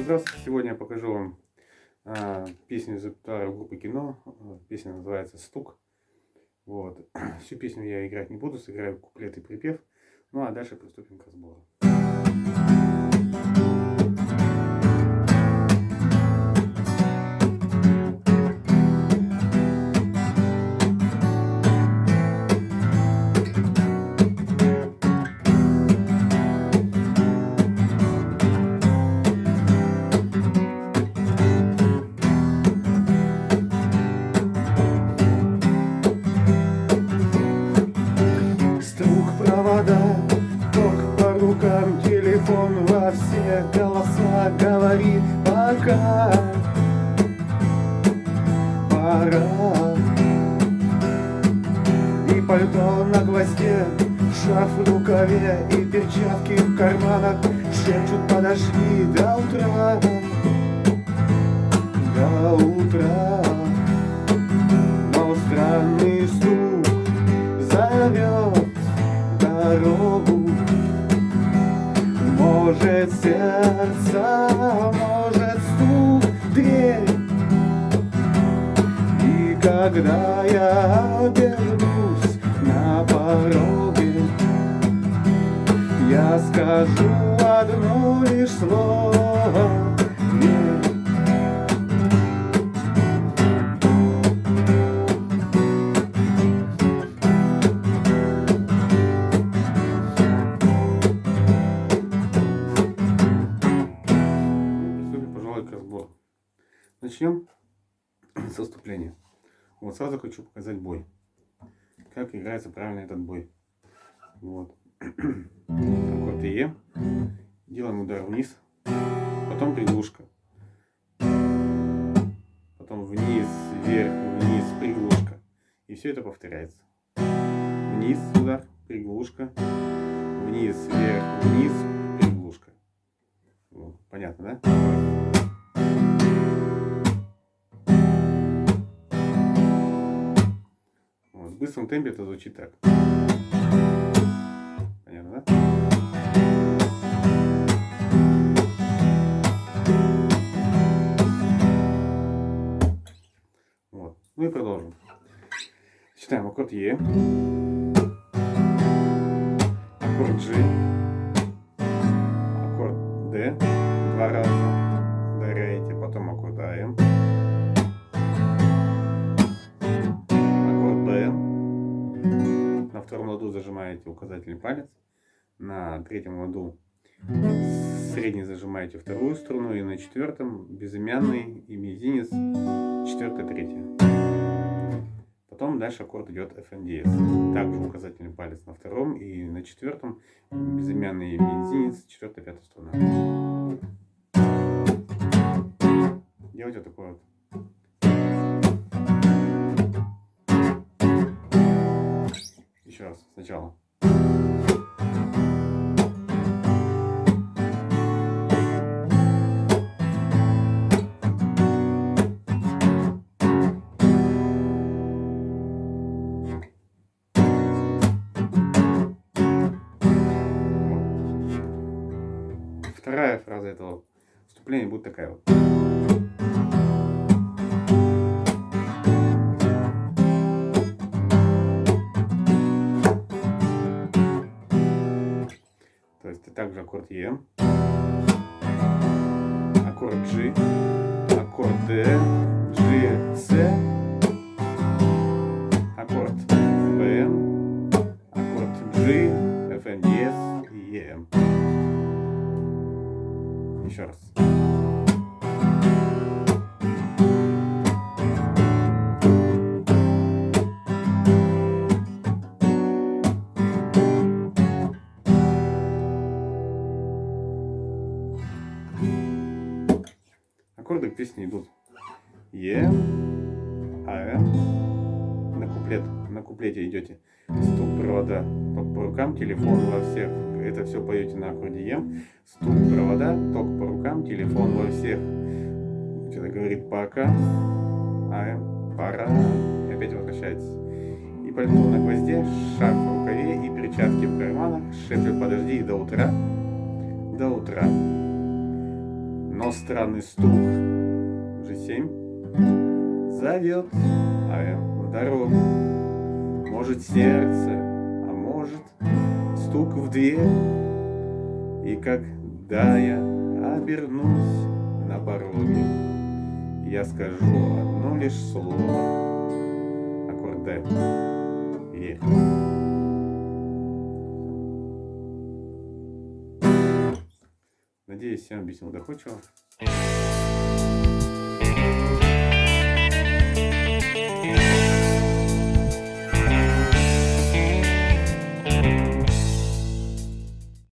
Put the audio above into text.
Здравствуйте! Сегодня я покажу вам песню из репертуара группы Кино. Песня называется «Стук». Вот. Всю песню я играть не буду, сыграю куплет и припев. Ну а дальше приступим к разбору. Провода, ток по рукам, телефон во все голоса говорит пока, пора. И пальто на гвозде, шарф в рукаве и перчатки в карманах шепчут: подожди до утра, до утра. Но странный стук зовет дорогу. Может сердце, может стук в дверь. И когда я обернусь на пороге, я скажу одно лишь слово: нет. К разбору. Начнем со вступления. Вот сразу хочу показать бой. Как играется правильно этот бой. Вот. Аккорд Е. Делаем удар вниз. Потом приглушка. Потом вниз, вверх, вниз, приглушка. И все это повторяется. Вниз удар, приглушка. Вниз, вверх, вниз, приглушка. Вот. Понятно, да? В быстром темпе это звучит так. Понятно, да? Вот. Ну и продолжим. Читаем аккорд Е, аккорд G, аккорд D два раза ударяете, потом аккорд АМ, на втором ладу зажимаете указательный палец, на третьем ладу средний зажимаете вторую струну, и на четвертом безымянный и мизинец, четвертая, третья. Потом дальше аккорд идет FNDS. Также указательный палец на втором, и на четвертом безымянный и мизинец, четвертая, пятая струна. Делайте вот такой вот. Еще раз, сначала. Вторая фраза этого вступления будет такая вот. То есть также аккорд Е, аккорд G, аккорд D, G, C, аккорд BM, аккорд G, FNDS и EM. Еще раз. Аккорды к песне идут Е, АМ, на куплете идете стук провода, ток по рукам, телефон во всех. Это все поете на аккорде Е. Стук провода, ток по рукам, телефон во всех. Что-то говорит пока, АМ, пора. И опять возвращается. И пальто на гвозде, шарф в рукаве и перчатки в карманах. Шепчет: подожди до утра, до утра. но странный стук G7 зовет в дорогу. Может сердце, а может стук в дверь. И когда я обернусь на пороге, я скажу одно лишь слово. Аккорд Д. Е. Надеюсь, всем объяснил доходчиво.